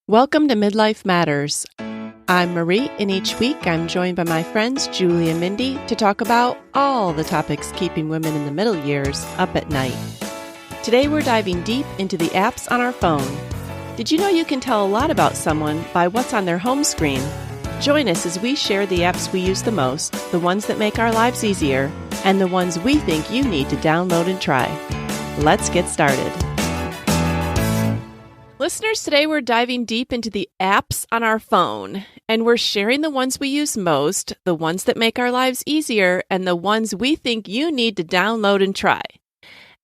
Welcome to Midlife Matters. I'm Marie, and each week I'm joined by my friends Julie and Mindy to talk about all the topics keeping women in the middle years up at night. Today we're diving deep into the apps on our phone. Did you know you can tell a lot about someone by what's on their home screen? Join us as we share the apps we use the most, the ones that make our lives easier, and the ones we think you need to download and try. Let's get started. Listeners, today we're diving deep into the apps on our phone, and we're sharing the ones we use most, the ones that make our lives easier, and the ones we think you need to download and try.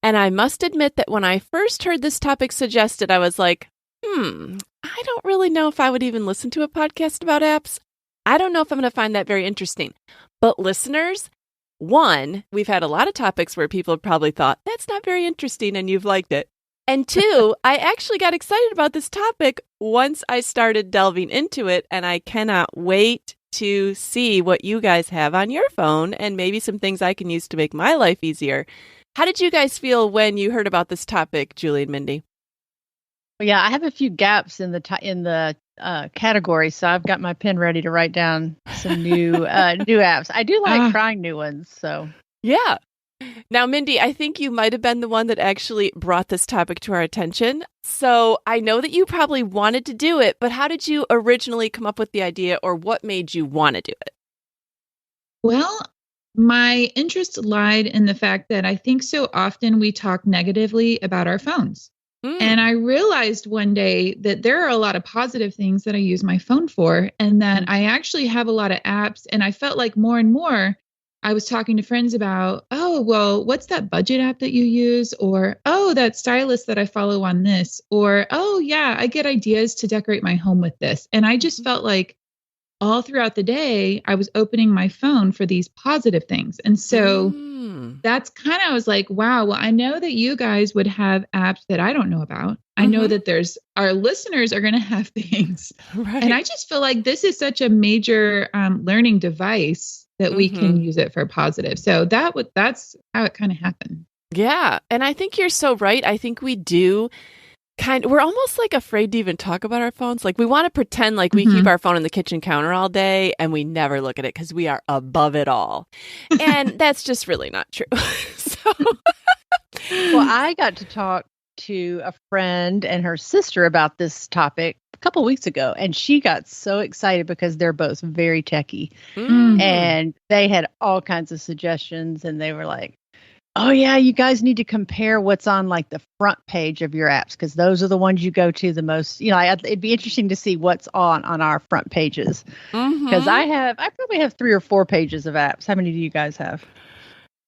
And I must admit that when I first heard this topic suggested, I was like, I don't really know if I would even listen to a podcast about apps. I don't know if I'm going to find that very interesting. But listeners, one, we've had a lot of topics where people have probably thought, that's not very interesting, and you've liked it. And two, I actually got excited about this topic once I started delving into it, and I cannot wait to see what you guys have on your phone and maybe some things I can use to make my life easier. How did you guys feel when you heard about this topic, Julie and Mindy? Well, yeah, I have a few gaps in the category, so I've got my pen ready to write down some new apps. I do like trying new ones, so yeah. Now, Mindy, I think you might have been the one that actually brought this topic to our attention. So I know that you probably wanted to do it, but how did you originally come up with the idea, or what made you want to do it? Well, my interest lied in the fact that I think so often we talk negatively about our phones. And I realized one day that there are a lot of positive things that I use my phone for, and that I actually have a lot of apps. And I felt like more and more I was talking to friends about, oh, well, what's that budget app that you use? Or, oh, that stylist that I follow on this. Or, oh, yeah, I get ideas to decorate my home with this. And I just felt like all throughout the day, I was opening my phone for these positive things. And so that's kind of, I was like, wow, well, I know that you guys would have apps that I don't know about. I know that our listeners are going to have things. Right. And I just feel like this is such a major learning device that we can use it for positive. So that's how it kind of happened. Yeah. And I think you're so right. I think we do we're almost like afraid to even talk about our phones. Like we want to pretend like we keep our phone on the kitchen counter all day and we never look at it because we are above it all. And that's just really not true. Well, I got to talk to a friend and her sister about this topic a couple weeks ago, and she got so excited because they're both very techie and they had all kinds of suggestions, and they were like, oh yeah, you guys need to compare what's on like the front page of your apps, because those are the ones you go to the most. You know, it'd be interesting to see what's on our front pages, because I probably have 3 or 4 pages of apps. How many do you guys have?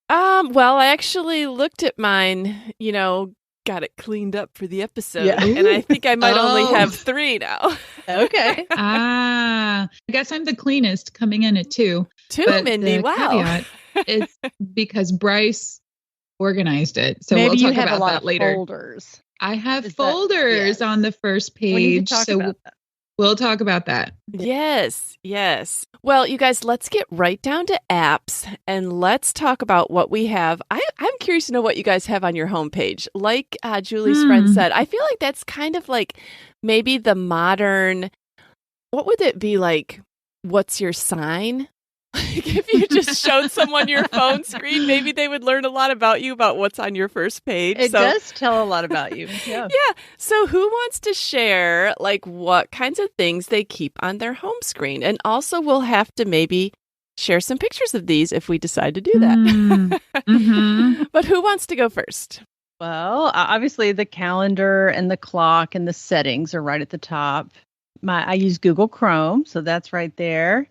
Well, I actually looked at mine, got it cleaned up for the episode. Yeah. And I think I might only have 3 now. Okay. I guess I'm the cleanest, coming in at 2. 2, Mindy. Wow. It's because Bryce organized it. So maybe we'll talk about a lot that of later. Folders. I have folders on the first page. We'll talk about that. Yes. Well, you guys, let's get right down to apps and let's talk about what we have. I'm curious to know what you guys have on your homepage. Like Julie's friend said, I feel like that's kind of like maybe the modern, what would it be like? What's your sign? Like if you just showed someone your phone screen, maybe they would learn a lot about you, about what's on your first page. It does tell a lot about you. Yeah. Yeah. So who wants to share like what kinds of things they keep on their home screen? And also we'll have to maybe share some pictures of these if we decide to do that. But who wants to go first? Well, obviously the calendar and the clock and the settings are right at the top. I use Google Chrome, so that's right there.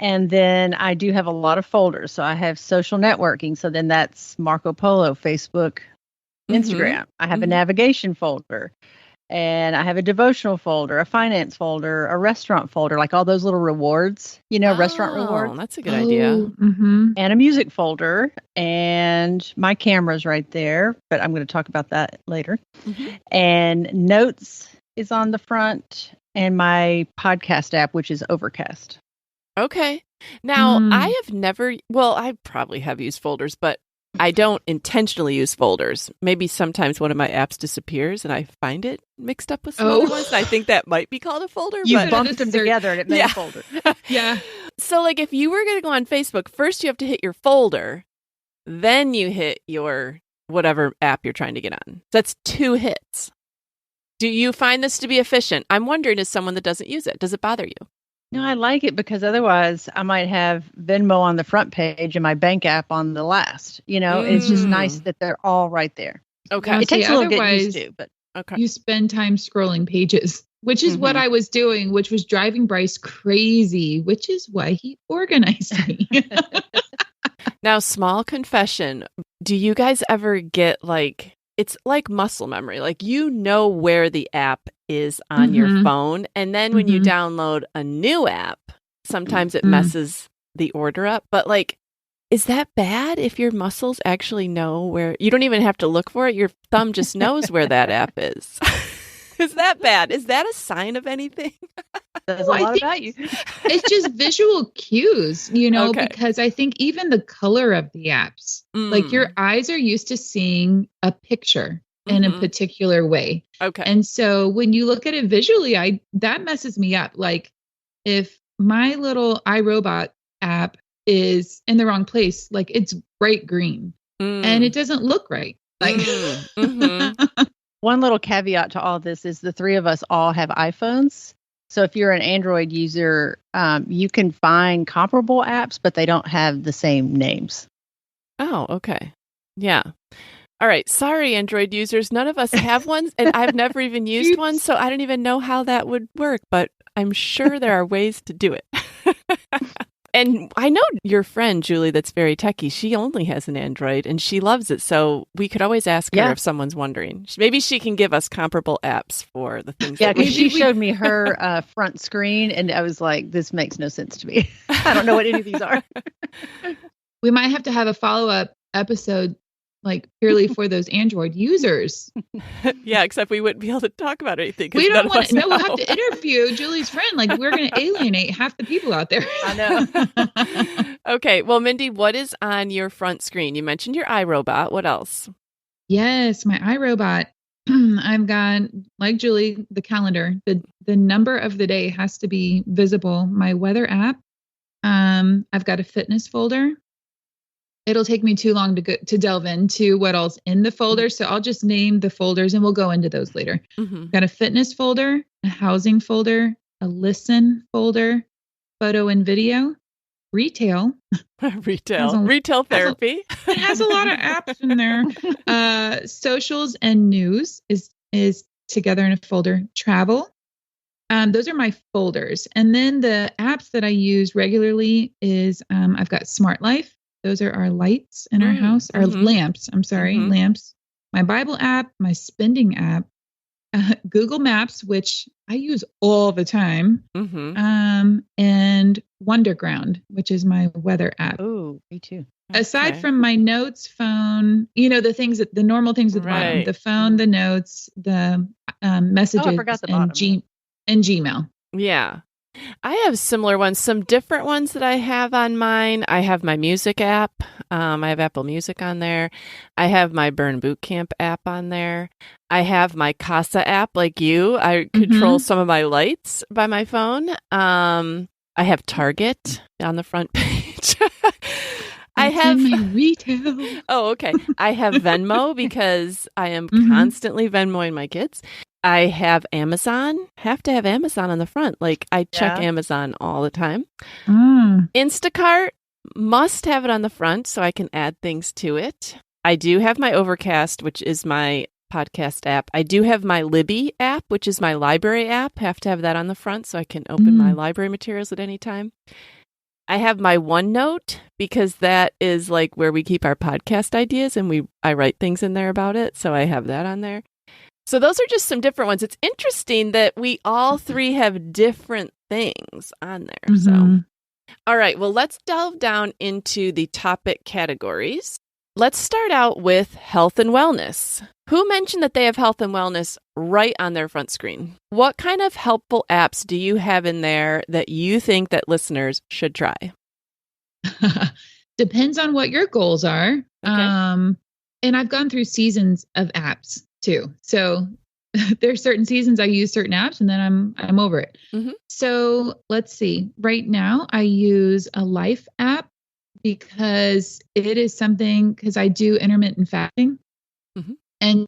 And then I do have a lot of folders. So I have social networking. So then that's Marco Polo, Facebook, Instagram. I have a navigation folder, and I have a devotional folder, a finance folder, a restaurant folder, like all those little rewards, restaurant rewards. That's a good idea. And a music folder, and my camera's right there, but I'm going to talk about that later. And notes is on the front, and my podcast app, which is Overcast. Okay. Now, I have never, I probably have used folders, but I don't intentionally use folders. Maybe sometimes one of my apps disappears and I find it mixed up with some other ones. And I think that might be called a folder. You bumped them together and it made a folder. Yeah. So like if you were going to go on Facebook, first you have to hit your folder, then you hit your whatever app you're trying to get on. That's 2 hits. Do you find this to be efficient? I'm wondering, as someone that doesn't use it, does it bother you? No, I like it because otherwise I might have Venmo on the front page and my bank app on the last. It's just nice that they're all right there. Okay. Yeah, It takes a little getting used to, but Okay. You spend time scrolling pages, which is what I was doing, which was driving Bryce crazy, which is why he organized me. Now, small confession. Do you guys ever get it's like muscle memory, where the app is on your phone. And then when you download a new app, sometimes it messes the order up. But is that bad if your muscles actually know where? You don't even have to look for it. Your thumb just knows where that app is. Is that bad? Is that a sign of anything? Says a lot about you. It's just visual cues, because I think even the color of the apps, your eyes are used to seeing a picture in a particular way. Okay. And so when you look at it visually, that messes me up. Like if my little iRobot app is in the wrong place, it's bright green and it doesn't look right. One little caveat to all this is the 3 of us all have iPhones. So if you're an Android user, you can find comparable apps, but they don't have the same names. Oh, okay. Yeah. All right. Sorry, Android users. None of us have one, and I've never even used one, so I don't even know how that would work, but I'm sure there are ways to do it. And I know your friend, Julie, that's very techie. She only has an Android, and she loves it, so we could always ask her if someone's wondering. Maybe she can give us comparable apps for the things that because she showed me her front screen, and I was like, this makes no sense to me. I don't know what any of these are. We might have to have a follow-up episode purely for those Android users. Yeah, except we wouldn't be able to talk about anything. We don't want to. No, we'll have to interview Julie's friend. We're going to alienate half the people out there. I know. Okay. Well, Mindy, what is on your front screen? You mentioned your iRobot. What else? Yes, my iRobot. I've got, like Julie, the calendar. The number of the day has to be visible. My weather app. I've got a fitness folder. It'll take me too long to delve into what else in the folder. So I'll just name the folders and we'll go into those later. Got a fitness folder, a housing folder, a listen folder, photo and video, retail. Retail therapy. It has a lot of apps in there. Socials and news is together in a folder. Travel. Those are my folders. And then the apps that I use regularly is I've got Smart Life. Those are our lights in our house, our lamps. Lamps. My Bible app, my spending app, Google Maps, which I use all the time, and Wonderground, which is my weather app. Oh, me too. Aside from my notes phone, the normal things at the bottom, the phone, the notes, the messages, I forgot the bottom. And Gmail. Yeah. I have similar ones, some different ones that I have on mine. I have my music app. I have Apple Music on there. I have my Burn Boot Camp app on there. I have my Casa app like you. I control some of my lights by my phone. I have Target on the front page. I have retail. Oh, okay. I have Venmo because I am constantly Venmoing my kids. I have Amazon. Have to have Amazon on the front. I check Amazon all the time. Instacart, must have it on the front so I can add things to it. I do have my Overcast, which is my podcast app. I do have my Libby app, which is my library app. Have to have that on the front so I can open my library materials at any time. I have my OneNote because that is where we keep our podcast ideas and I write things in there about it. So I have that on there. So those are just some different ones. It's interesting that we all 3 have different things on there. So, all right. Well, let's delve down into the topic categories. Let's start out with health and wellness. Who mentioned that they have health and wellness right on their front screen? What kind of helpful apps do you have in there that you think that listeners should try? Depends on what your goals are. And I've gone through seasons of apps too. So there's certain seasons I use certain apps and then I'm over it. Mm-hmm. So let's see. Right now I use a Life app because it is something, because I do intermittent fasting. Mm-hmm. And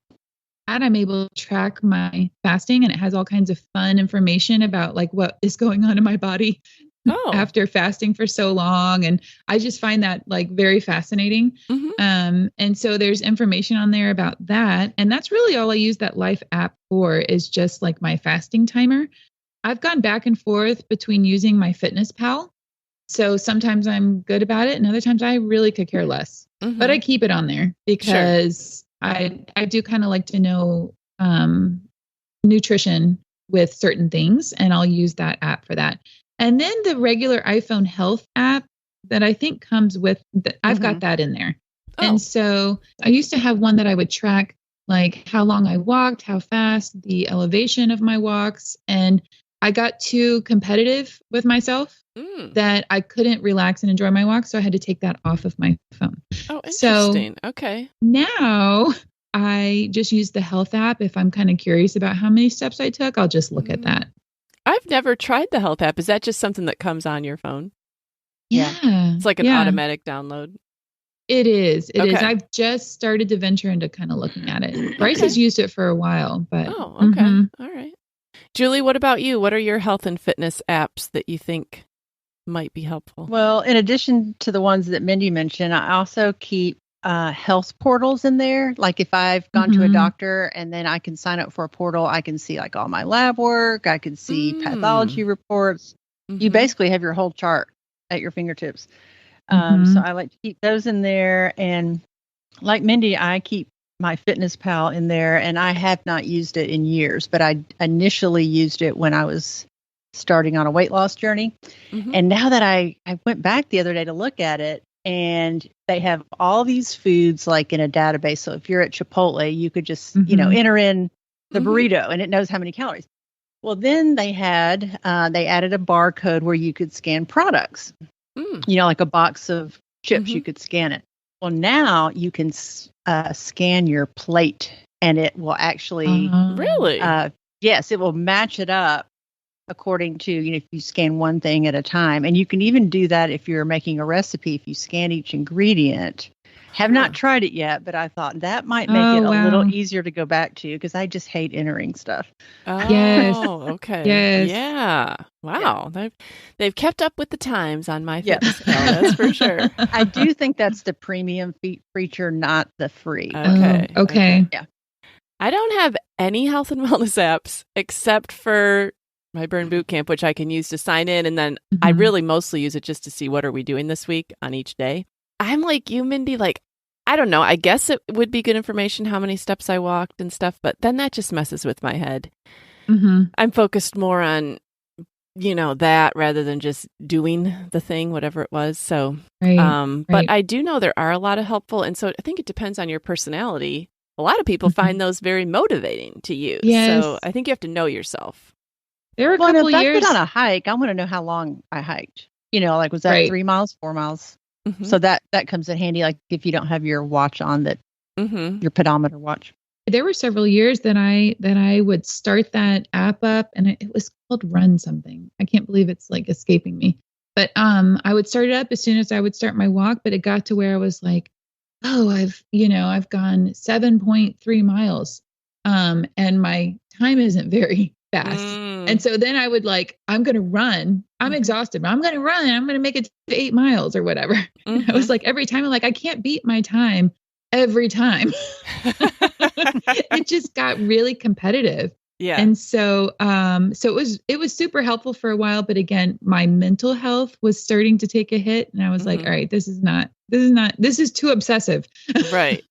that I'm able to track my fasting, and it has all kinds of fun information about like what is going on in my body after fasting for so long. And I just find that like very fascinating. Mm-hmm. And so there's information on there about that. And that's really all I use that Life app for, is just like my fasting timer. I've gone back and forth between using my MyFitnessPal. So sometimes I'm good about it and other times I really could care less. Mm-hmm. But I keep it on there because I do kind of like to know nutrition with certain things, and I'll use that app for that. And then the regular iPhone Health app that I think comes with, I've got that in there. Oh. And so I used to have one that I would track like how long I walked, how fast, the elevation of my walks. And I got too competitive with myself that I couldn't relax and enjoy my walk. So I had to take that off of my phone. Oh, interesting. So okay. Now I just use the Health app. If I'm kind of curious about how many steps I took, I'll just look at that. I've never tried the Health app. Is that just something that comes on your phone? Yeah. It's like an automatic download. It is. It is. I've just started to venture into kind of looking at it. Bryce has used it for a while, but. Oh, okay. All right. Julie, what about you? What are your health and fitness apps that you think might be helpful? Well, in addition to the ones that Mindy mentioned, I also keep health portals in there. Like if I've gone to a doctor and then I can sign up for a portal, I can see like all my lab work. I can see pathology reports. You basically have your whole chart at your fingertips. So I like to keep those in there. And like Mindy, I keep my MyFitnessPal in there, and I have not used it in years, but I initially used it when I was starting on a weight loss journey. And now that I went back the other day to look at it, and they have all these foods like in a database. So if you're at Chipotle, you could just, enter in the burrito and it knows how many calories. Well, then they added a barcode where you could scan products, like a box of chips, you could scan it. Well, now you can scan your plate and it will actually, really? Yes, it will match it up according to, if you scan one thing at a time. And you can even do that if you're making a recipe, if you scan each ingredient. Have not tried it yet, but I thought that might make it a little easier to go back to, because I just hate entering stuff. Oh, yes. Okay. Yes. Yeah. Wow. Yeah. They've kept up with the times on MyFitnessPal, that's for sure. I do think that's the premium feature, not the free. Okay. Yeah. I don't have any health and wellness apps except for my Burn Bootcamp, which I can use to sign in. And then I really mostly use it just to see what are we doing this week on each day. I'm like you, Mindy, like, I don't know. I guess it would be good information how many steps I walked and stuff, but then that just messes with my head. I'm focused more on, that rather than just doing the thing, whatever it was. So, but I do know there are a lot of helpful. And so I think it depends on your personality. A lot of people find those very motivating to use. Yes. So I think you have to know yourself. There were a couple if I years get on a hike, I want to know how long I hiked. Like, was that 3 miles, 4 miles? So that comes in handy, like if you don't have your watch on, that your pedometer watch. There were several years that I would start that app up, and it was called Run something. I can't believe it's like escaping me. But I would start it up as soon as I would start my walk. But it got to where I was like, oh, I've gone 7.3 miles, and my time isn't very fast. And so then I would I'm going to run. I'm exhausted, but I'm going to run. I'm going to make it to 8 miles or whatever. I was like, every time I'm like, I can't beat my time every time. It just got really competitive. Yeah. And so, it was super helpful for a while, but again, my mental health was starting to take a hit, and I was like, all right, this is too obsessive. Right.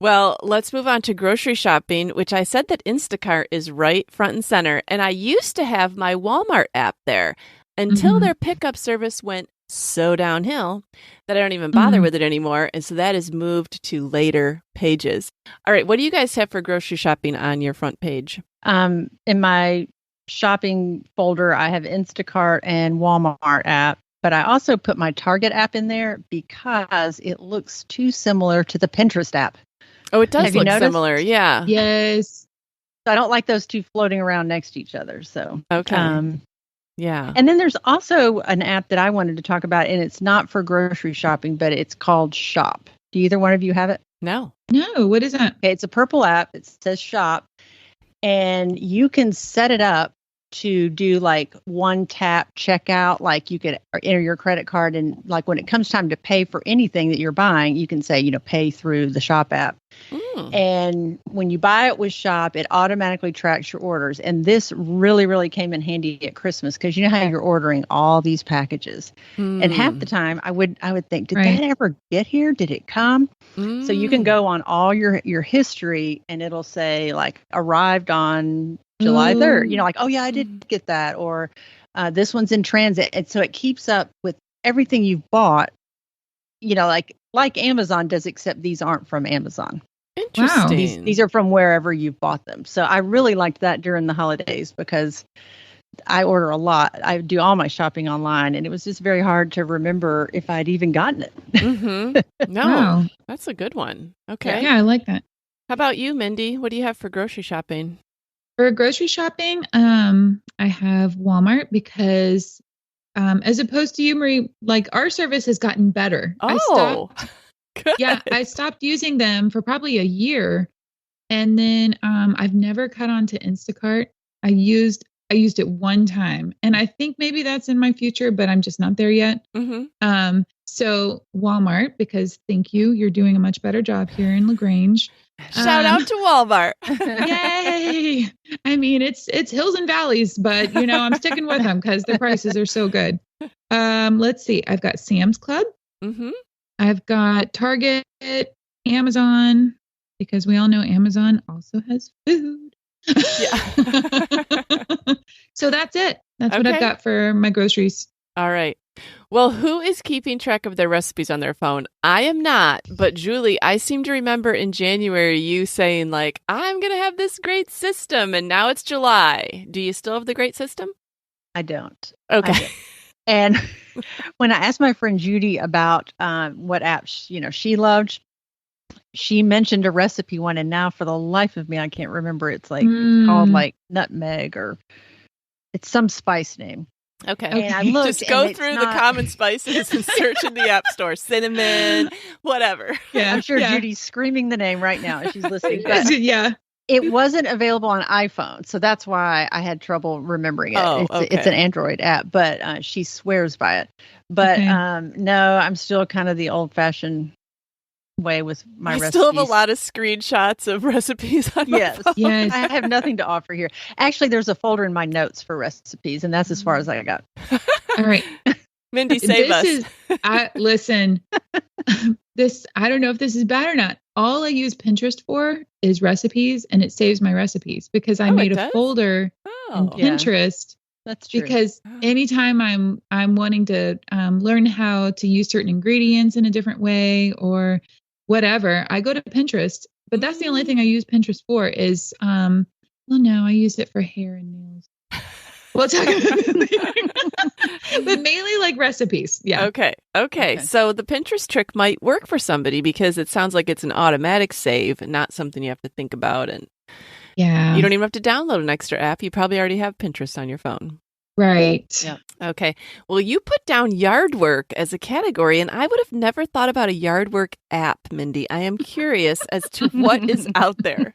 Well, let's move on to grocery shopping, which I said that Instacart is right front and center. And I used to have my Walmart app there until their pickup service went so downhill that I don't even bother with it anymore. And so that is moved to later pages. All right. What do you guys have for grocery shopping on your front page? In my shopping folder, I have Instacart and Walmart app. But I also put my Target app in there because it looks too similar to the Pinterest app. Oh, it does look similar. Yeah. Yes. So I don't like those two floating around next to each other. So, okay. Yeah. And then there's also an app that I wanted to talk about, and it's not for grocery shopping, but it's called Shop. Do either one of you have it? No. No. What is that? Okay, it's a purple app. It says Shop, and you can set it up to do like one tap checkout. Like you could enter your credit card, and like when it comes time to pay for anything that you're buying, you can say, pay through the Shop app. And when you buy it with Shop, it automatically tracks your orders. And this really, really came in handy at Christmas because you know how you're ordering all these packages. And half the time I would think, did that ever get here? Did it come? So you can go on all your history and it'll say like arrived on July 3rd, like, oh yeah, I did get that. Or this one's in transit. And so it keeps up with everything you've bought, like Amazon does, except these aren't from Amazon. Interesting. Wow. These are from wherever you've bought them. So I really liked that during the holidays because I order a lot. I do all my shopping online, and it was just very hard to remember if I'd even gotten it. No, That's a good one. Okay. Yeah, I like that. How about you, Mindy? What do you have for grocery shopping? For grocery shopping, I have Walmart because as opposed to you, Marie, like our service has gotten better. Good. Yeah, I stopped using them for probably a year. And then I've never cut on to Instacart. I used it one time. And I think maybe that's in my future, but I'm just not there yet. So Walmart, because thank you. You're doing a much better job here in LaGrange. Shout out to Walmart. Yay. I mean, it's hills and valleys, but I'm sticking with them because the prices are so good. Let's see. I've got Sam's Club. I've got Target, Amazon, because we all know Amazon also has food. So that's it. That's what I've got for my groceries. All right. Well, who is keeping track of their recipes on their phone? I am not, but Julie, I seem to remember in January you saying like, I'm going to have this great system, and now it's July. Do you still have the great system? I don't. Okay. And when I asked my friend Judy about what apps, she loved, she mentioned a recipe one, and now for the life of me, I can't remember. It's like it's called like nutmeg, or it's some spice name. Okay. And I looked, just go through the common spices and search in the App Store. Cinnamon, whatever. Yeah, I'm sure Judy's screaming the name right now as she's listening. But yeah. It wasn't available on iPhone, so that's why I had trouble remembering it. It's an Android app, but she swears by it. But no, I'm still kind of the old-fashioned way with my recipes. I still have a lot of screenshots of recipes on my phone. Yes. I have nothing to offer here. Actually, there's a folder in my notes for recipes, and that's as far as I got. All right. Mindy, save us. Listen, I don't know if this is bad or not. All I use Pinterest for is recipes, and it saves my recipes because I made a folder in Pinterest. That's true. Because anytime I'm wanting to learn how to use certain ingredients in a different way or whatever, I go to Pinterest. But that's the only thing I use Pinterest for is, I use it for hair and nails. We'll talk about it later. But mainly like recipes. Yeah. Okay. So the Pinterest trick might work for somebody because it sounds like it's an automatic save and not something you have to think about. And you don't even have to download an extra app. You probably already have Pinterest on your phone. Right. Yeah. Okay. Well, you put down yard work as a category, and I would have never thought about a yard work app, Mindy. I am curious as to what is out there.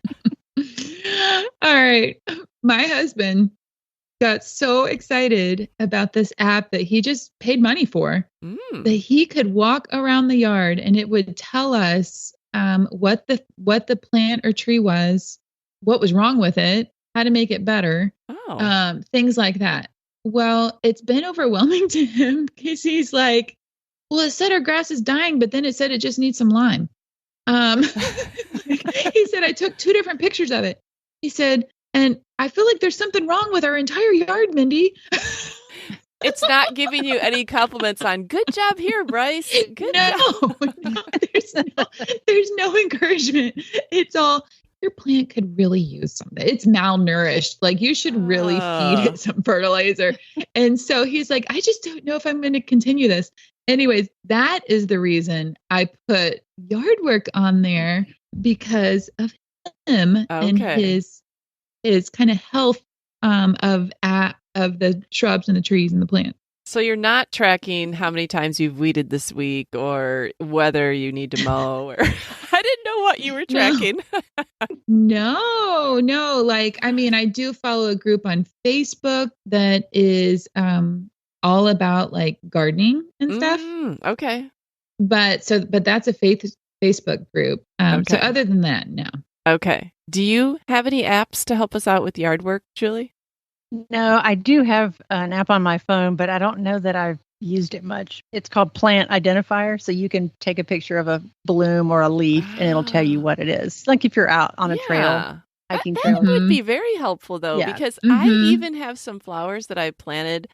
All right. My husband got so excited about this app that he just paid money for, that he could walk around the yard and it would tell us what the plant or tree was, what was wrong with it, how to make it better, things like that. Well, it's been overwhelming to him because he's like, well, it said our grass is dying, but then it said it just needs some lime. He said, I took 2 different pictures of it. He said, and I feel like there's something wrong with our entire yard, Mindy. It's not giving you any compliments on good job here, Bryce. Good job. No, there's no encouragement. It's all, your plant could really use something. It's malnourished. Like you should really feed it some fertilizer. And so he's like, I just don't know if I'm going to continue this. Anyways, that is the reason I put yard work on there because of him and his kind of health of the shrubs and the trees and the plants. So you're not tracking how many times you've weeded this week or whether you need to mow or I didn't know what you were tracking. No. Like, I mean, I do follow a group on Facebook that is all about like gardening and stuff. Okay. But that's a Facebook group. So other than that, no. Okay. Do you have any apps to help us out with yard work, Julie? No, I do have an app on my phone, but I don't know that I've used it much. It's called Plant Identifier. So you can take a picture of a bloom or a leaf and it'll tell you what it is. Like if you're out on a trail, hiking trail. That would be very helpful though, because I even have some flowers that I planted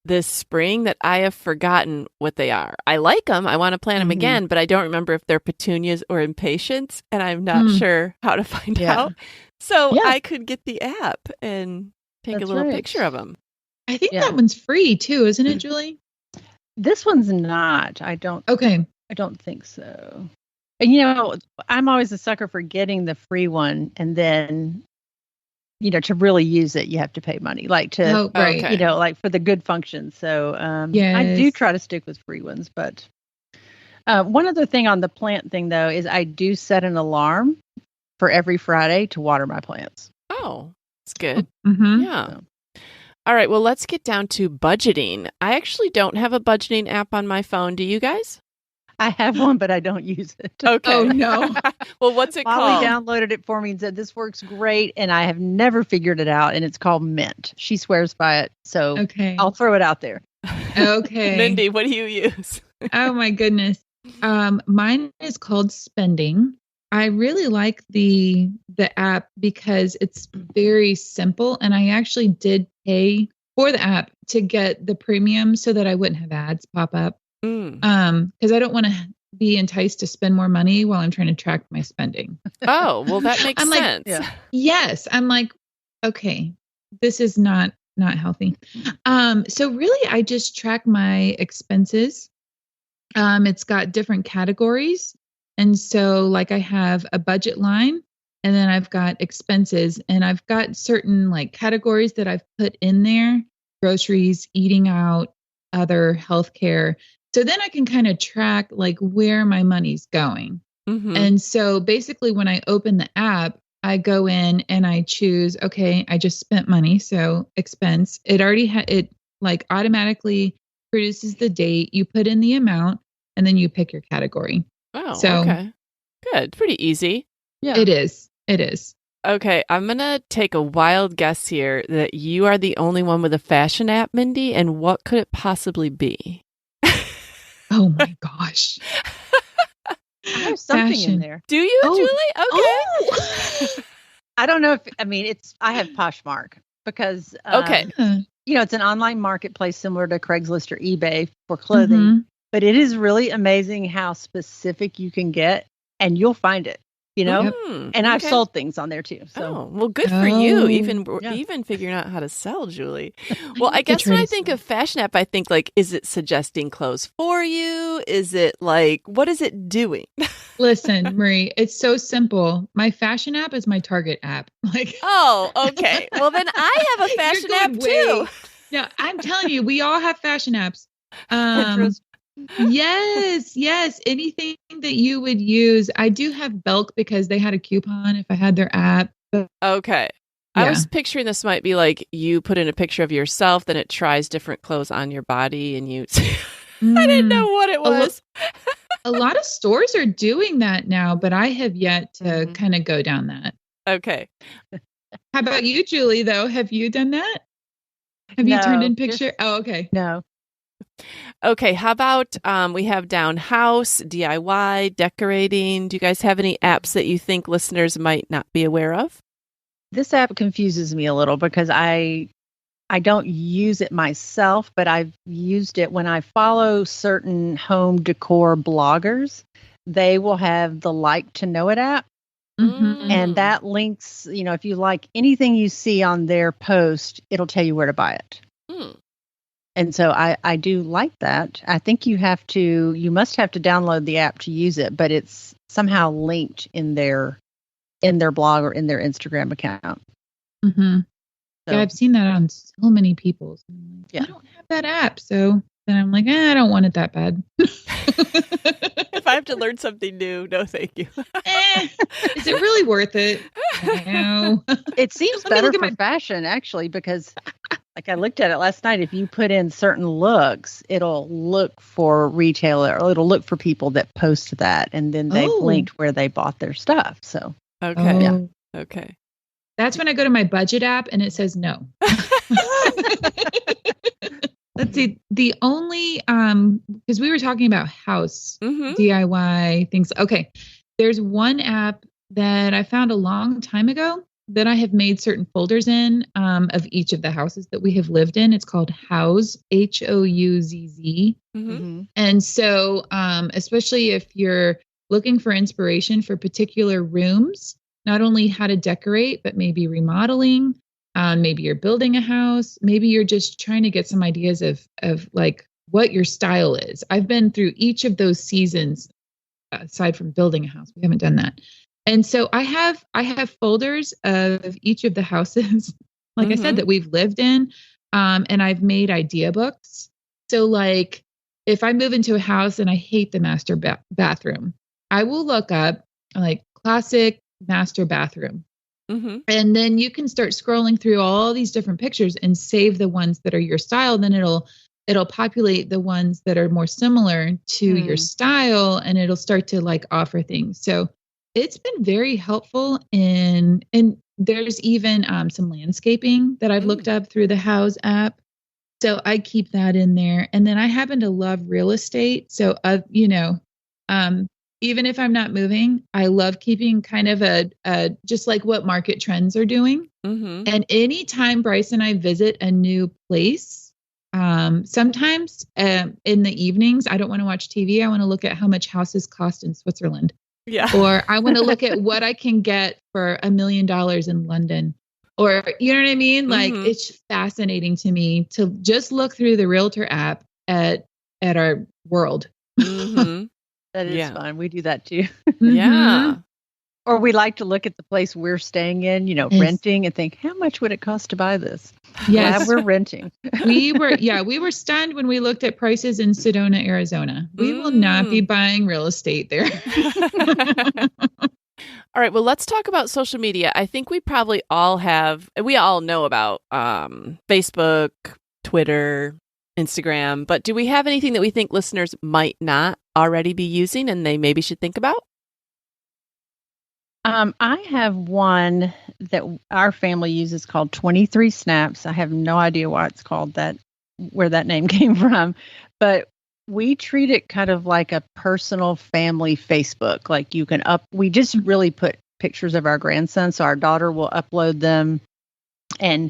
this spring that I have forgotten what they are. I like them. I want to plant them again, but I don't remember if they're petunias or impatiens, and I'm not sure how to find out. So I could get the app and take a little picture of them. I think that one's free too, isn't it, Julie? This one's not. I don't think so. And I'm always a sucker for getting the free one, and then to really use it, you have to pay money, like like for the good function. So I do try to stick with free ones. But one other thing on the plant thing, though, is I do set an alarm for every Friday to water my plants. Oh, that's good. Yeah. So. All right. Well, let's get down to budgeting. I actually don't have a budgeting app on my phone. Do you guys? I have one, but I don't use it. Okay. Oh, no. Well, what's it called? Molly downloaded it for me and said, this works great. And I have never figured it out. And it's called Mint. She swears by it. So I'll throw it out there. Okay. Mindy, what do you use? Oh, my goodness. Mine is called Spending. I really like the app because it's very simple. And I actually did pay for the app to get the premium so that I wouldn't have ads pop up. Because I don't want to be enticed to spend more money while I'm trying to track my spending. Oh, well, that makes sense. Yes. I'm like, okay, this is not healthy. So really I just track my expenses. It's got different categories. And so like I have a budget line and then I've got expenses and I've got certain like categories that I've put in there: groceries, eating out, other healthcare. So then I can kind of track like where my money's going. And so basically when I open the app, I go in and I choose, okay, I just spent money. So expense, it already it like automatically produces the date. You put in the amount and then you pick your category. Oh, so, okay. Good. Pretty easy. Yeah, it is. It is. Okay. I'm going to take a wild guess here that you are the only one with a fashion app, Mindy. And what could it possibly be? Oh my gosh. There's something in there. Do you, Julie? Okay. Oh. I don't know I have Poshmark because, it's an online marketplace similar to Craigslist or eBay for clothing, but it is really amazing how specific you can get and you'll find it. And I've sold things on there too. So, oh, well, good for you. Even figuring out how to sell, Julie. Well, I guess when I think of fashion app, I think like, is it suggesting clothes for you? Is it like, what is it doing? Listen, Marie, it's so simple. My fashion app is my Target app. Like, oh, okay. Well, then I have a fashion app too. No, I'm telling you, we all have fashion apps. Yes. Anything that you would use. I do have Belk because they had a coupon if I had their app. Okay. I was picturing this might be like you put in a picture of yourself, then it tries different clothes on your body and you... I didn't know what it was. A lot of stores are doing that now, but I have yet to kind of go down that. Okay. How about you, Julie, though? Have you done that? Have you turned in picture? Oh, okay. No. Okay, how about we have down house, DIY, decorating. Do you guys have any apps that you think listeners might not be aware of? This app confuses me a little because I don't use it myself, but I've used it when I follow certain home decor bloggers. They will have the Like to Know It app. Mm-hmm. And that links, if you like anything you see on their post, it'll tell you where to buy it. Mm. And so I do like that. I think you must have to download the app to use it, but it's somehow linked in their blog or in their Instagram account. Mm-hmm. So, yeah, I've seen that on so many people. I don't have that app. So then I'm like, I don't want it that bad. If I have to learn something new, no thank you. Is it really worth it? No. It seems better for fashion, actually, because like I looked at it last night. If you put in certain looks, it'll look for retailer, or it'll look for people that post that, and then they've linked where they bought their stuff. So okay, yeah, okay. That's when I go to my budget app and it says no. Let's see. The only because we were talking about house DIY things. Okay, there's one app that I found a long time ago that I have made certain folders in of each of the houses that we have lived in. It's called Houzz, Houzz. And so, especially if you're looking for inspiration for particular rooms, not only how to decorate, but maybe remodeling. Maybe you're building a house. Maybe you're just trying to get some ideas of like what your style is. I've been through each of those seasons, aside from building a house. We haven't done that. And so I have folders of each of the houses, like I said, that we've lived in. And I've made idea books. So like if I move into a house and I hate the master bathroom, I will look up like classic master bathroom. And then you can start scrolling through all these different pictures and save the ones that are your style. Then it'll populate the ones that are more similar to your style, and it'll start to like offer things. So it's been very helpful and there's even some landscaping that I've looked up through the Houzz app. So I keep that in there. And then I happen to love real estate. So, even if I'm not moving, I love keeping kind of a just like what market trends are doing. And anytime Bryce and I visit a new place, sometimes in the evenings, I don't want to watch TV. I want to look at how much houses cost in Switzerland. Yeah. Or I want to look at what I can get for $1 million in London. Or, you know what I mean? Like it's fascinating to me to just look through the Realtor app at our world. That is fun. We do that too. Yeah. Mm-hmm. Or we like to look at the place we're staying in, you know, renting, and think, how much would it cost to buy this? Yes. We're renting. We were stunned when we looked at prices in Sedona, Arizona. We will not be buying real estate there. All right. Well, let's talk about social media. I think we all know about Facebook, Twitter, Instagram, but do we have anything that we think listeners might not already be using and they maybe should think about? I have one that our family uses called 23 Snaps. I have no idea why it's called that, where that name came from, but we treat it kind of like a personal family Facebook. Like we just really put pictures of our grandson. So our daughter will upload them, and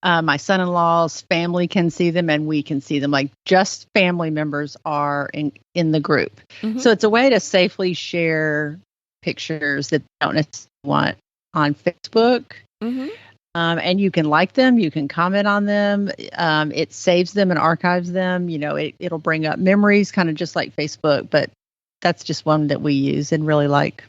my son-in-law's family can see them and we can see them. Like just family members are in the group. So it's a way to safely share pictures that they don't necessarily want on Facebook. And you can like them, you can comment on them. It saves them and archives them. You know, it'll bring up memories, kind of just like Facebook, but that's just one that we use and really like.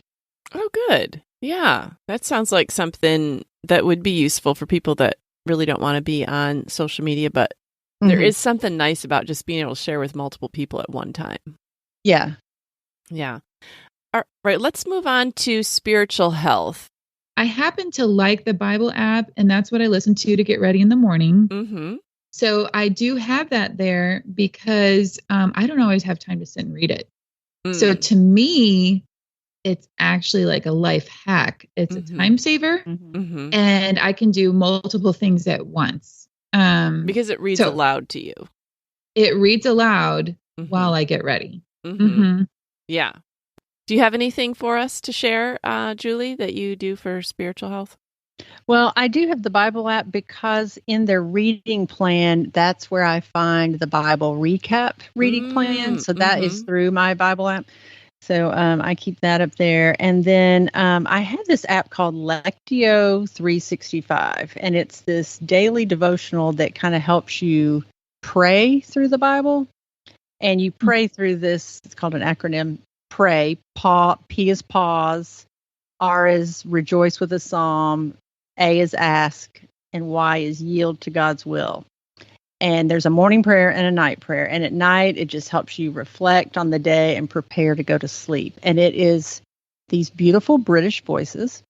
Oh, good. Yeah. That sounds like something that would be useful for people that really don't want to be on social media, but there is something nice about just being able to share with multiple people at one time. Yeah. Yeah. All right. Let's move on to spiritual health. I happen to like the Bible app, and that's what I listen to get ready in the morning. So I do have that there because I don't always have time to sit and read it. So to me, it's actually like a life hack. It's a time saver, and I can do multiple things at once. Because it reads aloud to you. It reads aloud while I get ready. Yeah. Do you have anything for us to share, Julie, that you do for spiritual health? Well, I do have the Bible app because in their reading plan, that's where I find the Bible recap reading plan. So that is through my Bible app. So I keep that up there. And then I have this app called Lectio 365, and it's this daily devotional that kind of helps you pray through the Bible. And you pray through this, it's called an acronym, pray. P is pause, R is rejoice with a psalm, A is ask, and Y is yield to God's will. And there's a morning prayer and a night prayer. And at night, it just helps you reflect on the day and prepare to go to sleep. And it is these beautiful British voices.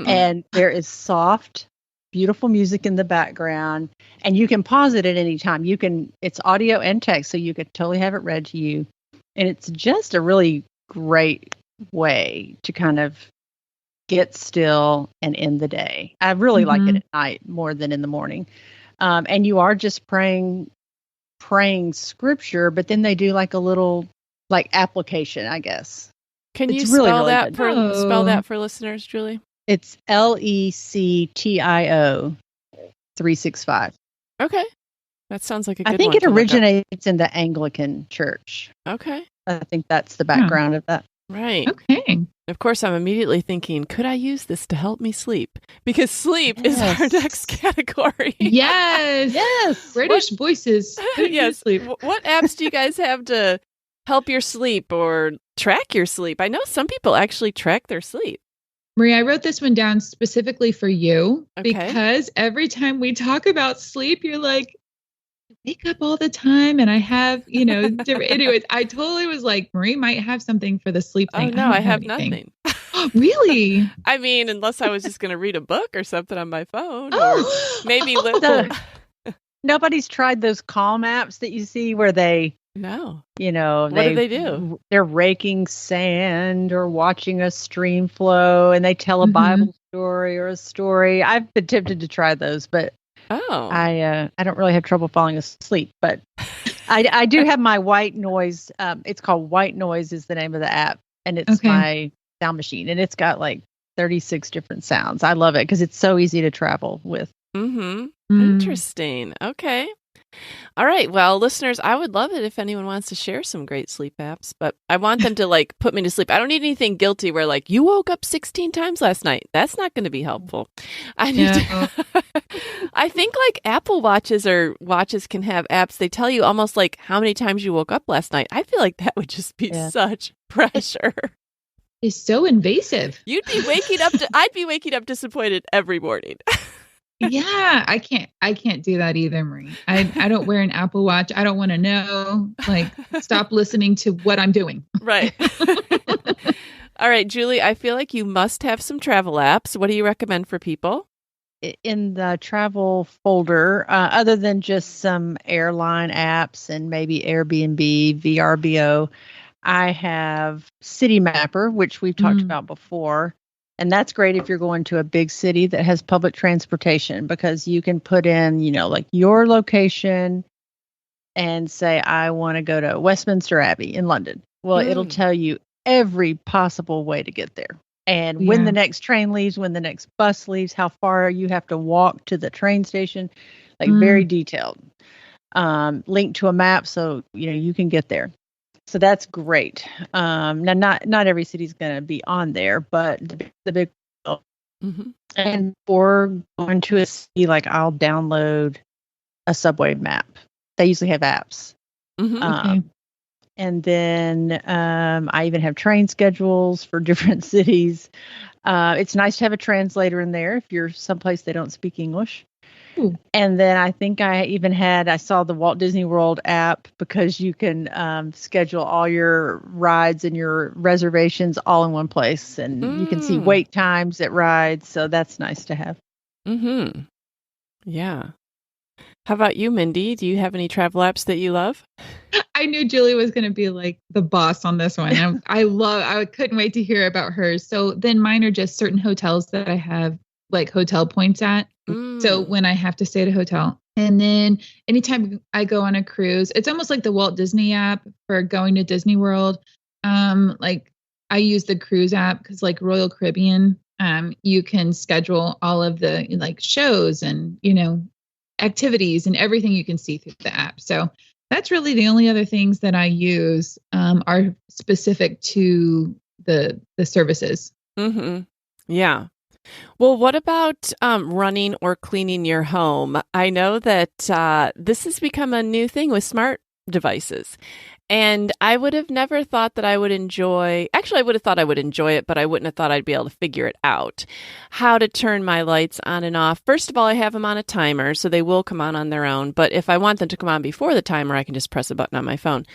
And there is soft, beautiful music in the background. And you can pause it at any time. It's audio and text, so you could totally have it read to you. And it's just a really great way to kind of get still and end the day. I really like it at night more than in the morning. And you are just praying scripture, but then they do like a little application, I guess. Can you spell that for listeners, Julie? It's Lectio 365. Okay. That sounds like a good one. I think it originates in the Anglican Church. Okay. I think that's the background of that. Right. Okay. Of course, I'm immediately thinking, could I use this to help me sleep? Because sleep is our next category. Yes. Yes. British voices. Yes. Sleep. What apps do you guys have to help your sleep or track your sleep? I know some people actually track their sleep. Marie, I wrote this one down specifically for you because every time we talk about sleep, you're like, I wake up all the time and I have, different. Anyways, I totally was like, Marie might have something for the sleep thing. Oh, no, I have nothing. Really? I mean, unless I was just going to read a book or something on my phone or maybe nobody's tried those Calm apps that you see where they what do they do? They're raking sand or watching a stream flow, and they tell a Bible story or a story. I've been tempted to try those, but I don't really have trouble falling asleep. But I do have my white noise. It's called White Noise is the name of the app, and it's my sound machine, and it's got like 36 different sounds. I love it because it's so easy to travel with. Interesting. Okay. All right. Well, listeners, I would love it if anyone wants to share some great sleep apps, but I want them to put me to sleep. I don't need anything guilty where you woke up 16 times last night. That's not going to be helpful. I need to I think Apple watches or watches can have apps. They tell you almost how many times you woke up last night. I feel like that would just be such pressure. It's so invasive. I'd be waking up disappointed every morning. Yeah, I can't do that either, Marie. I don't wear an Apple Watch. I don't want to know. Stop listening to what I'm doing. Right. All right, Julie, I feel like you must have some travel apps. What do you recommend for people? In the travel folder, other than just some airline apps and maybe Airbnb, VRBO, I have City Mapper, which we've talked about before. And that's great if you're going to a big city that has public transportation, because you can put in, your location and say, I want to go to Westminster Abbey in London. Well, it'll tell you every possible way to get there. And when the next train leaves, when the next bus leaves, how far you have to walk to the train station, very detailed. Linked to a map so, you can get there. So that's great. Now, not every city's going to be on there, but the big. And for going to a city, I'll download a subway map. They usually have apps. And then I even have train schedules for different cities. It's nice to have a translator in there if you're someplace they don't speak English. And then I think I saw the Walt Disney World app, because you can schedule all your rides and your reservations all in one place, and you can see wait times at rides. So that's nice to have. Yeah. How about you, Mindy? Do you have any travel apps that you love? I knew Julie was going to be the boss on this one. I couldn't wait to hear about hers. So then mine are just certain hotels that I have hotel points at. So when I have to stay at a hotel, and then anytime I go on a cruise, it's almost like the Walt Disney app for going to Disney World. I use the cruise app because Royal Caribbean, you can schedule all of the shows and, activities and everything you can see through the app. So that's really the only other things that I use are specific to the services. Mm-hmm. Yeah. Well, what about running or cleaning your home? I know that this has become a new thing with smart devices. And I would have never thought that I would enjoy, actually, I would have thought I would enjoy it, but I wouldn't have thought I'd be able to figure it out. How to turn my lights on and off. First of all, I have them on a timer, so they will come on their own. But if I want them to come on before the timer, I can just press a button on my phone.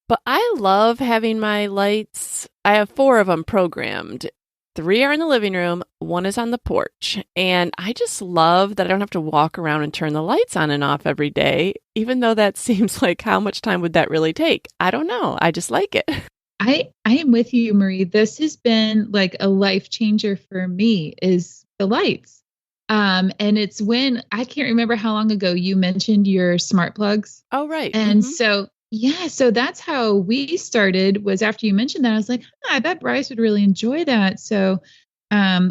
But I love having my lights. I have 4 of them programmed. 3 are in the living room, 1 is on the porch. And I just love that I don't have to walk around and turn the lights on and off every day, even though that seems like how much time would that really take? I don't know. I just like it. I am with you, Marie. This has been like a life changer for me is the lights. And it's when I can't remember how long ago you mentioned your smart plugs. Oh, right. And so that's how we started was after you mentioned that, I was like, I bet Bryce would really enjoy that. So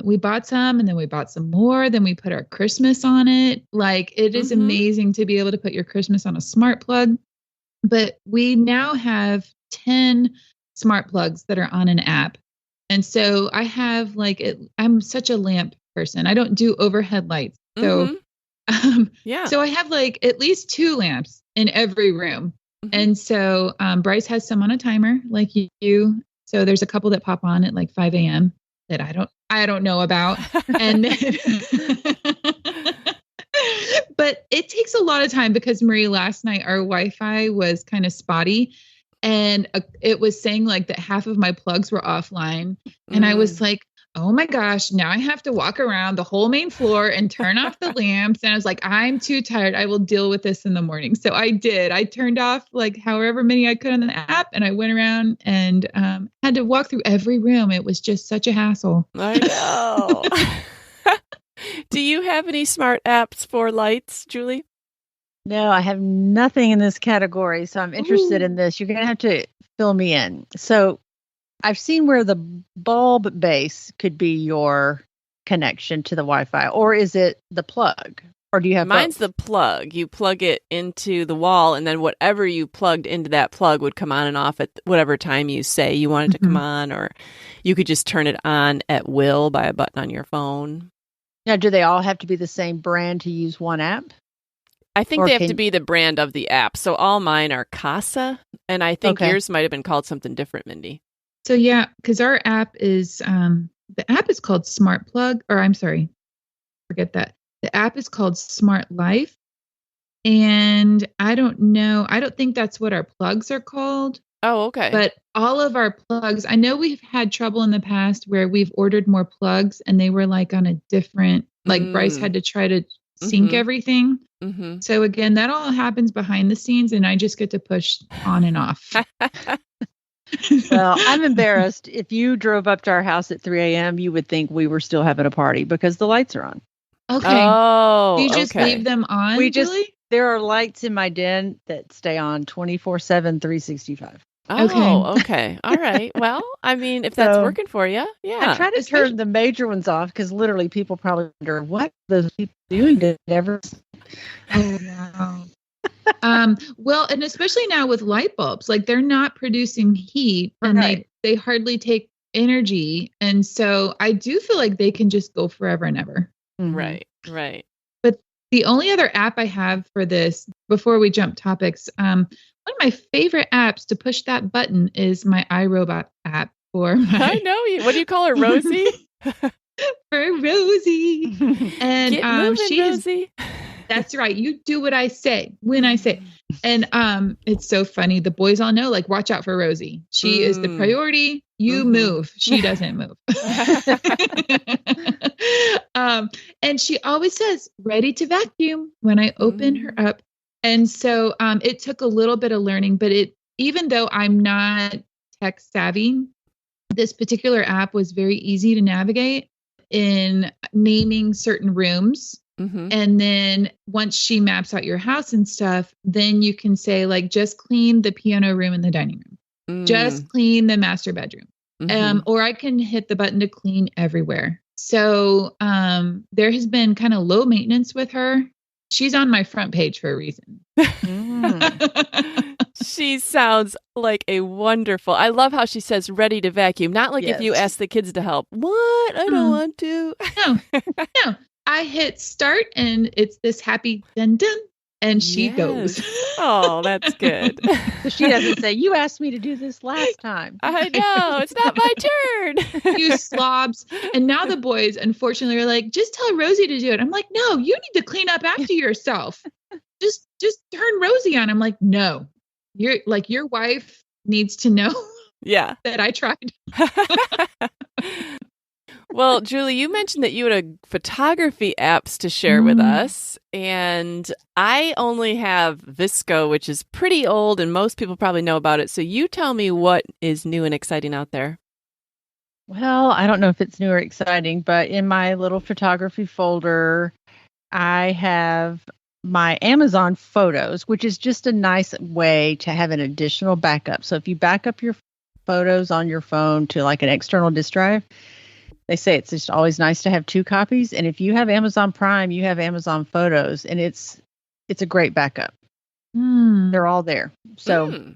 we bought some and then we bought some more. Then we put our Christmas on it. Like it is amazing to be able to put your Christmas on a smart plug. But we now have 10 smart plugs that are on an app. And so I have I'm such a lamp person. I don't do overhead lights. So, so I have like at least 2 lamps in every room. And so Bryce has some on a timer like you. So there's a couple that pop on at like 5 a.m. that I don't know about. And then, but it takes a lot of time because Marie, last night our Wi-Fi was kind of spotty and it was saying like that half of my plugs were offline. And I was like, oh my gosh, now I have to walk around the whole main floor and turn off the lamps. And I was like, I'm too tired. I will deal with this in the morning. So I did. I turned off like however many I could on the app and I went around and had to walk through every room. It was just such a hassle. I know. Do you have any smart apps for lights, Julie? No, I have nothing in this category. So I'm interested in this. You're going to have to fill me in. So I've seen where the bulb base could be your connection to the Wi-Fi, or is it the plug? Or do you have Mine's both? the plug. You plug it into the wall, and then whatever you plugged into that plug would come on and off at whatever time you say you want it to come on, or you could just turn it on at will by a button on your phone. Now, do they all have to be the same brand to use one app? I think they have to be the brand of the app. So all mine are Casa, and I think yours might have been called something different, Mindy. So yeah, because our app is the app is called Smart Plug, or I'm sorry, forget that. The app is called Smart Life. And I don't think that's what our plugs are called. Oh, okay. But all of our plugs, I know we've had trouble in the past where we've ordered more plugs and they were like on a different, like Bryce had to try to sync everything. So again, that all happens behind the scenes and I just get to push on and off. Well, I'm embarrassed. If you drove up to our house at 3 a.m., you would think we were still having a party because the lights are on. Okay. Oh, you just leave them on, Julie? There are lights in my den that stay on 24/7, 365. Oh, okay. All right. Well, I mean, if that's working for you, yeah. I try to turn the major ones off because literally people probably wonder what those people doing to ever. Oh, wow. Well, and especially now with light bulbs, like they're not producing heat and they hardly take energy. And so I do feel like they can just go forever and ever. Right. But the only other app I have for this, before we jump topics, one of my favorite apps to push that button is my iRobot app for I know you. What do you call her, Rosie? For Rosie. And Get moving, Rosie. That's right. You do what I say when I say. And it's so funny. The boys all know, like, watch out for Rosie. She is the priority. You move. She doesn't move. And she always says, ready to vacuum when I open her up. And so it took a little bit of learning, but even though I'm not tech savvy, this particular app was very easy to navigate in naming certain rooms. And then once she maps out your house and stuff, then you can say like, just clean the piano room and the dining room, just clean the master bedroom. Or I can hit the button to clean everywhere. So there has been kind of low maintenance with her. She's on my front page for a reason. She sounds like a wonderful. I love how she says ready to vacuum. Not like if you ask the kids to help. What? I don't want to. No. I hit start and it's this happy dun dun and she goes. Oh, that's good. So she doesn't say, you asked me to do this last time. I know. It's not my turn. You slobs. And now the boys, unfortunately, are like, just tell Rosie to do it. I'm like, no, you need to clean up after yourself. Just turn Rosie on. I'm like, no, your wife needs to know that I tried. Well, Julie, you mentioned that you had a photography apps to share with us, and I only have VSCO, which is pretty old, and most people probably know about it. So you tell me what is new and exciting out there. Well, I don't know if it's new or exciting, but in my little photography folder, I have my Amazon photos, which is just a nice way to have an additional backup. So if you back up your photos on your phone to like an external disk drive, they say it's just always nice to have 2 copies. And if you have Amazon Prime, you have Amazon Photos, and it's a great backup. They're all there. So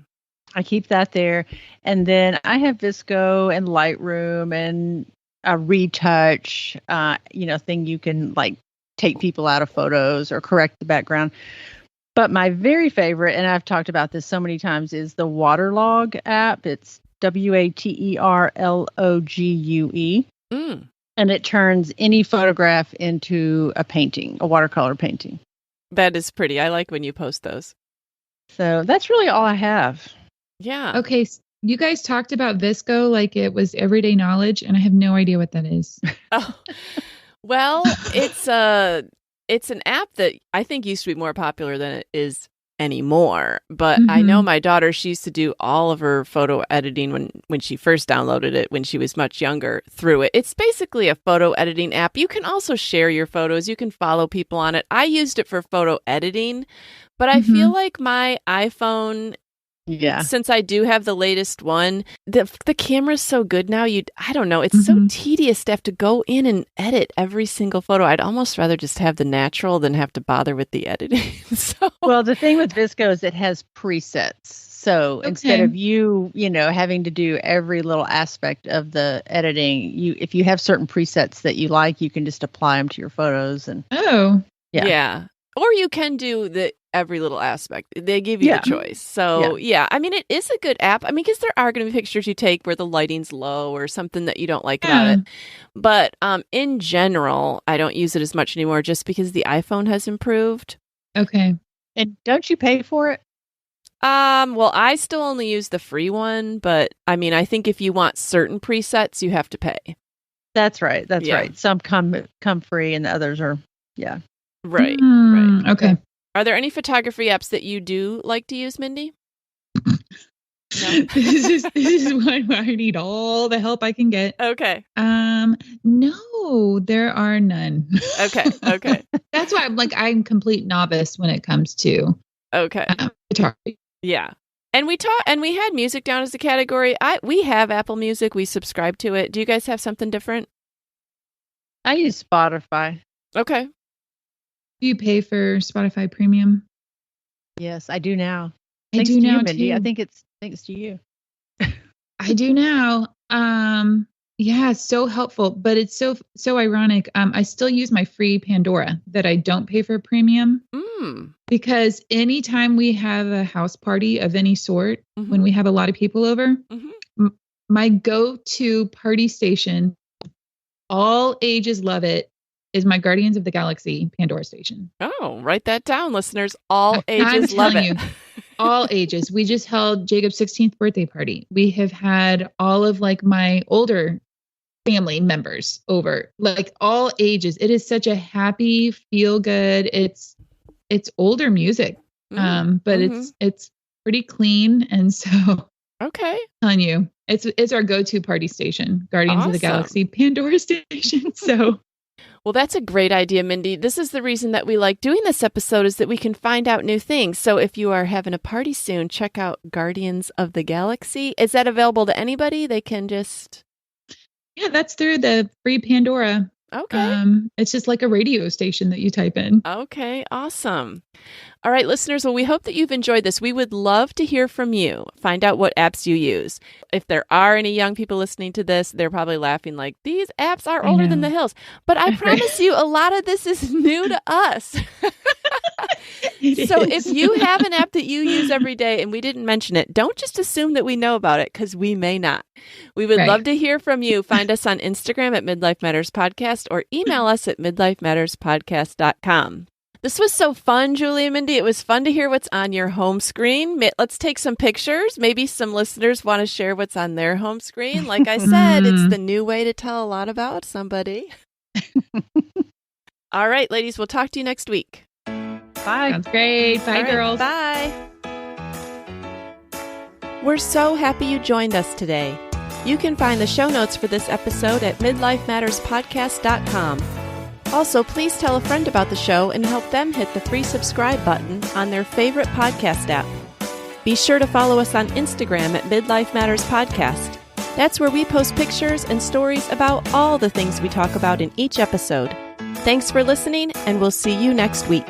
I keep that there. And then I have VSCO and Lightroom and a retouch, thing you can like take people out of photos or correct the background. But my very favorite, and I've talked about this so many times, is the Waterlog app. It's WATERLOGUE. And it turns any photograph into a painting, a watercolor painting. That is pretty. I like when you post those. So that's really all I have. Yeah. Okay. So you guys talked about VSCO like it was everyday knowledge, and I have no idea what that is. Oh, well, it's an app that I think used to be more popular than it is anymore. But I know my daughter, she used to do all of her photo editing when she first downloaded it when she was much younger through it. It's basically a photo editing app. You can also share your photos. You can follow people on it. I used it for photo editing, but I feel like my iPhone, since I do have the latest one, the camera's so good now. I don't know. It's so tedious to have to go in and edit every single photo. I'd almost rather just have the natural than have to bother with the editing. Well, the thing with VSCO is it has presets. So instead of you having to do every little aspect of the editing, if you have certain presets that you like, you can just apply them to your photos. And or you can do every little aspect. They give you the choice. So, I mean, it is a good app. I mean, because there are going to be pictures you take where the lighting's low or something that you don't like about it. But in general, I don't use it as much anymore just because the iPhone has improved. Okay. And don't you pay for it? Well, I still only use the free one, but I mean, I think if you want certain presets, you have to pay. That's right. That's right. Some come free and the others are, Right. Right. Okay. Are there any photography apps that you do like to use, Mindy? No? This is one where I need all the help I can get. Okay. No, there are none. Okay. That's why I'm complete novice when it comes to photography. Yeah. And we had music down as a category. We have Apple Music. We subscribe to it. Do you guys have something different? I use Spotify. Okay. Do you pay for Spotify Premium? Yes, I do now. I do now, Mindy. too. I think it's thanks to you. I do now. So helpful, but it's so ironic. I still use my free Pandora that I don't pay for premium because anytime we have a house party of any sort, when we have a lot of people over, my go-to party station, all ages love it, is my Guardians of the Galaxy Pandora station. Oh, write that down, listeners. All ages love it. All ages. We just held Jacob's 16th birthday party. We have had all of my older family members over, all ages. It is such a happy, feel good. It's older music, but it's pretty clean. And so, I'm telling you, it's our go-to party station, Guardians of the Galaxy Pandora station. So. Well, that's a great idea, Mindy. This is the reason that we like doing this episode, is that we can find out new things. So if you are having a party soon, check out Guardians of the Galaxy. Is that available to anybody? They can just... Yeah, that's through the free Pandora. Okay. It's just like a radio station that you type in. Okay, awesome. All right, listeners, well, we hope that you've enjoyed this. We would love to hear from you. Find out what apps you use. If there are any young people listening to this, they're probably laughing like, these apps are older than the hills. But I promise you, a lot of this is new to us. So if you have an app that you use every day and we didn't mention it, don't just assume that we know about it, because we may not. We would love to hear from you. Find us on Instagram at Midlife Matters Podcast or email us at midlifematterspodcast.com. This was so fun, Julie and Mindy. It was fun to hear what's on your home screen. Let's take some pictures. Maybe some listeners want to share what's on their home screen. Like I said, it's the new way to tell a lot about somebody. All right, ladies, we'll talk to you next week. Bye. Sounds great. Bye, girls. Bye. We're so happy you joined us today. You can find the show notes for this episode at midlifematterspodcast.com. Also, please tell a friend about the show and help them hit the free subscribe button on their favorite podcast app. Be sure to follow us on Instagram at Midlife Matters Podcast. That's where we post pictures and stories about all the things we talk about in each episode. Thanks for listening, and we'll see you next week.